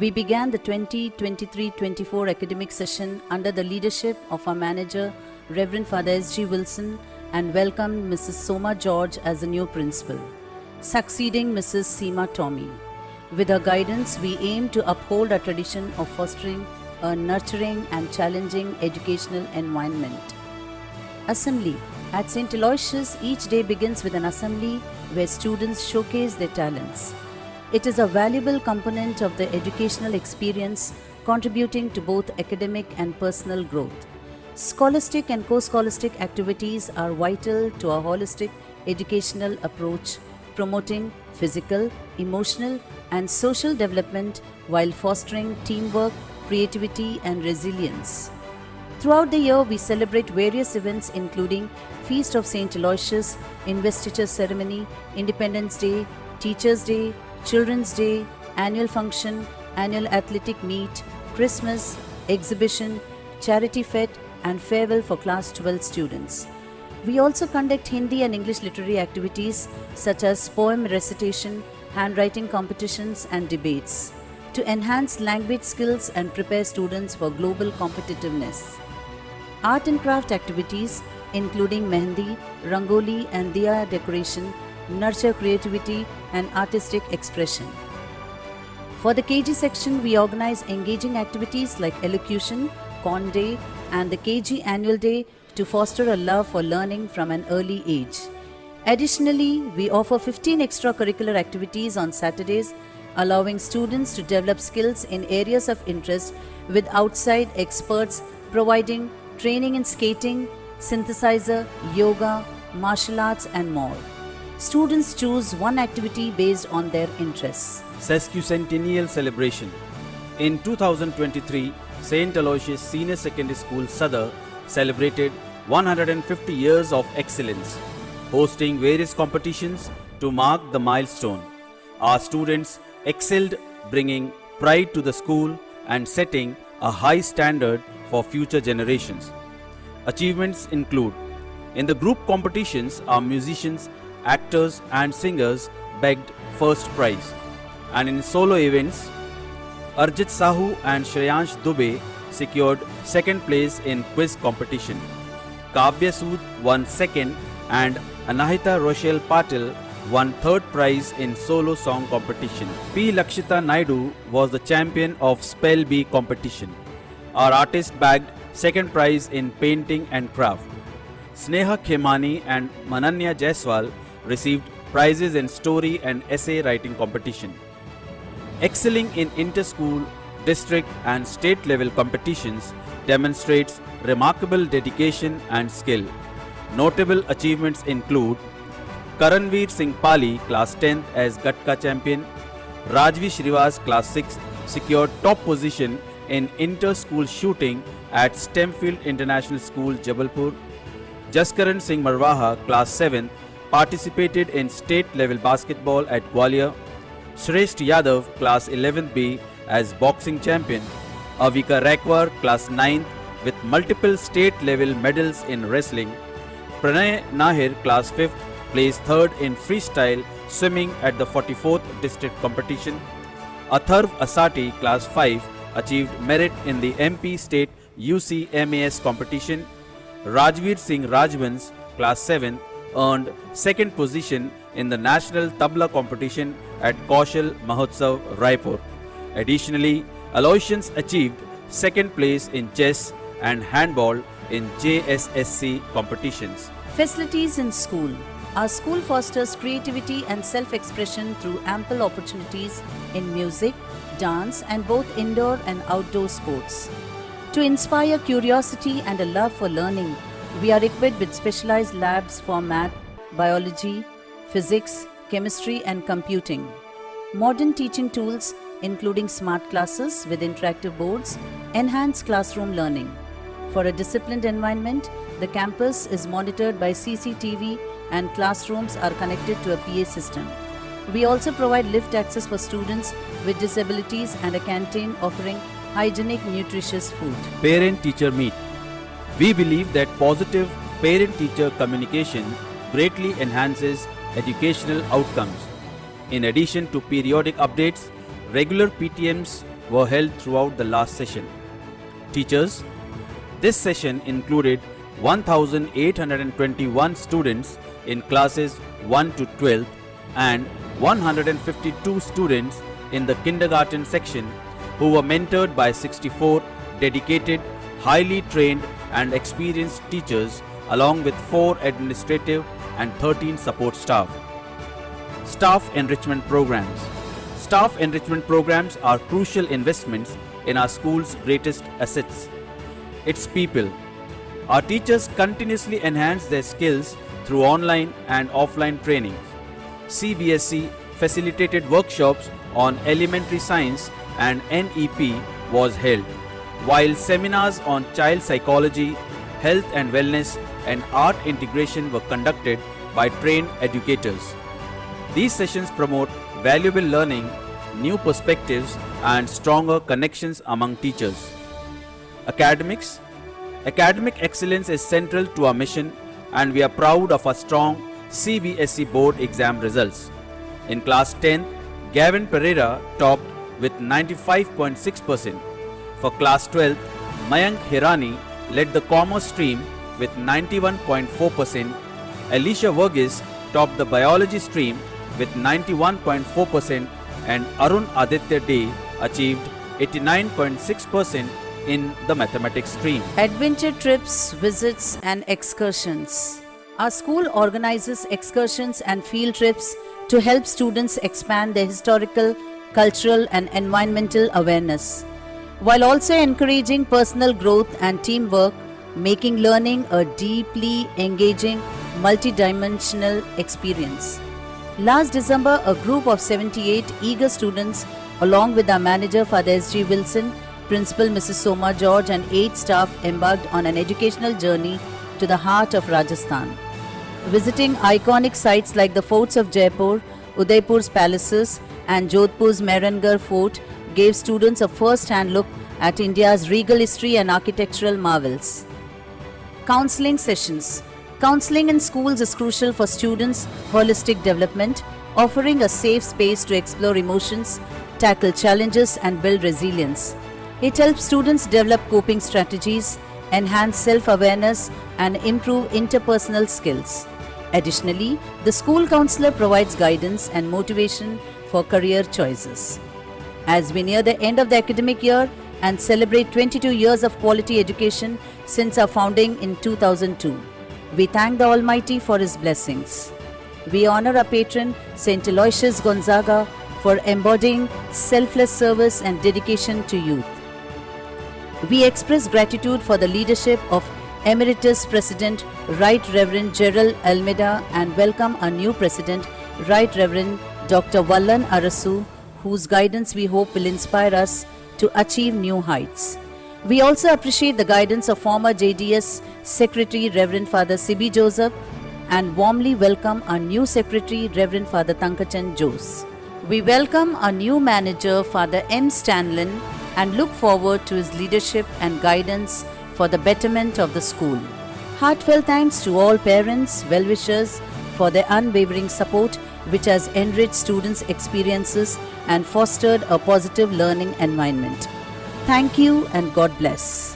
We began the 2023-24 academic session under the leadership of our manager, Reverend Father S.G. Wilson, and welcomed Mrs. Soma George as the new principal, succeeding Mrs. Seema Tommy. With her guidance, we aim to uphold our tradition of fostering a nurturing and challenging educational environment. Assembly. At St. Aloysius, each day begins with an assembly where students showcase their talents. It is a valuable component of the educational experience, contributing to both academic and personal growth. Scholastic and co-scholastic activities are vital to a holistic educational approach, promoting physical, emotional, and social development while fostering teamwork, creativity, and resilience. Throughout the year, we celebrate various events including Feast of St. Aloysius, Investiture Ceremony, Independence Day, Teachers' Day, Children's Day, Annual Function, Annual Athletic Meet, Christmas, Exhibition, Charity Fete, and Farewell for Class 12 students. We also conduct Hindi and English literary activities such as poem recitation, handwriting competitions, and debates to enhance language skills and prepare students for global competitiveness. Art and craft activities including Mehndi, Rangoli, and Diya decoration nurture creativity and artistic expression. For the KG section, we organize engaging activities like elocution, Corn Day, and the KG Annual Day to foster a love for learning from an early age. Additionally, we offer 15 extracurricular activities on Saturdays, allowing students to develop skills in areas of interest with outside experts providing training in skating, synthesizer, yoga, martial arts, and more. Students choose one activity based on their interests. Sesquicentennial celebration. In 2023, St. Aloysius Senior Secondary School, Sadar, celebrated 150 years of excellence, hosting various competitions to mark the milestone. Our students excelled, bringing pride to the school and setting a high standard for future generations. Achievements include: in the group competitions, our musicians, actors, and singers bagged first prize, and in solo events, Arjit Sahu and Shreyansh Dubey secured second place in quiz competition. Kavya Sood won second, and Anahita Rochelle Patil won third prize in solo song competition. P. Lakshita Naidu was the champion of Spell Bee competition. Our artist bagged second prize in painting and craft. Sneha Khemani and Mananya Jaiswal received prizes in story and essay writing competition. Excelling in inter-school, district and state level competitions demonstrates remarkable dedication and skill. Notable achievements include: Karanveer Singh Pali, class 10th as Gatka champion. Rajvi Shrivas, class 6th, secured top position in inter-school shooting at Stemfield International School, Jabalpur. Jaskaran Singh Marwaha, class 7th, participated in state-level basketball at Gwalior. Shrestha Yadav, class 11th B, as boxing champion. Avika Rakwar, class 9th, with multiple state-level medals in wrestling. Pranay Nahir, class 5th, placed 3rd in freestyle swimming at the 44th district competition. Atharv Asati, class 5, achieved merit in the MP State UCMAS competition. Rajveer Singh Rajvans, class 7, earned second position in the National Tabla competition at Kaushal Mahotsav, Raipur. Additionally, Aloysians achieved second place in chess and handball in JSSC competitions. Facilities in school. Our school fosters creativity and self-expression through ample opportunities in music, dance, and both indoor and outdoor sports. To inspire curiosity and a love for learning, we are equipped with specialized labs for math, biology, physics, chemistry, and computing. Modern teaching tools, including smart classes with interactive boards, enhance classroom learning. For a disciplined environment, the campus is monitored by CCTV and classrooms are connected to a PA system. We also provide lift access for students with disabilities and a canteen offering hygienic, nutritious food. Parent-teacher meet. We believe that positive parent-teacher communication greatly enhances educational outcomes. In addition to periodic updates, regular PTMs were held throughout the last session. Teachers, this session included 1,821 students in classes 1 to 12 and 152 students in the kindergarten section who were mentored by 64 dedicated, highly trained and experienced teachers along with 4 administrative and 13 support staff. Staff enrichment programs. Staff enrichment programs are crucial investments in our school's greatest assets, its people. Our teachers continuously enhance their skills through online and offline trainings. CBSE facilitated workshops on elementary science and NEP was held, while seminars on child psychology, health and wellness and art integration were conducted by trained educators. These sessions promote valuable learning, new perspectives and stronger connections among teachers. Academics. Academic excellence is central to our mission and we are proud of our strong CBSE board exam results. In class 10, Gavin Pereira topped with 95.6%. For class 12, Mayank Hirani led the commerce stream with 91.4%. Alicia Verghese topped the biology stream with 91.4% and Arun Aditya Day achieved 89.6% in the mathematics stream. Adventure trips, visits and excursions. Our school organizes excursions and field trips to help students expand their historical, cultural and environmental awareness, while also encouraging personal growth and teamwork, making learning a deeply engaging, multidimensional experience. Last December, a group of 78 eager students, along with our manager Father S.G. Wilson, Principal Mrs. Soma George and 8 staff embarked on an educational journey to the heart of Rajasthan. Visiting iconic sites like the forts of Jaipur, Udaipur's palaces and Jodhpur's Mehrangarh fort gave students a first-hand look at India's regal history and architectural marvels. Counseling sessions. Counseling in schools is crucial for students' holistic development, offering a safe space to explore emotions, tackle challenges and build resilience. It helps students develop coping strategies, enhance self-awareness and improve interpersonal skills. Additionally, the school counselor provides guidance and motivation for career choices. As we near the end of the academic year and celebrate 22 years of quality education since our founding in 2002, we thank the Almighty for His blessings. We honor our patron, St. Aloysius Gonzaga, for embodying selfless service and dedication to youth. We express gratitude for the leadership of Emeritus President Right Reverend Gerald Almeida and welcome our new President, Right Reverend Dr. Vallan Arasu, whose guidance we hope will inspire us to achieve new heights. We also appreciate the guidance of former JDS Secretary Reverend Father C.B. Joseph and warmly welcome our new Secretary Reverend Father Tankachan Jose. We welcome our new manager Father M. Stanlin and look forward to his leadership and guidance for the betterment of the school. Heartfelt thanks to all parents, well-wishers for their unwavering support which has enriched students' experiences and fostered a positive learning environment. Thank you and God bless.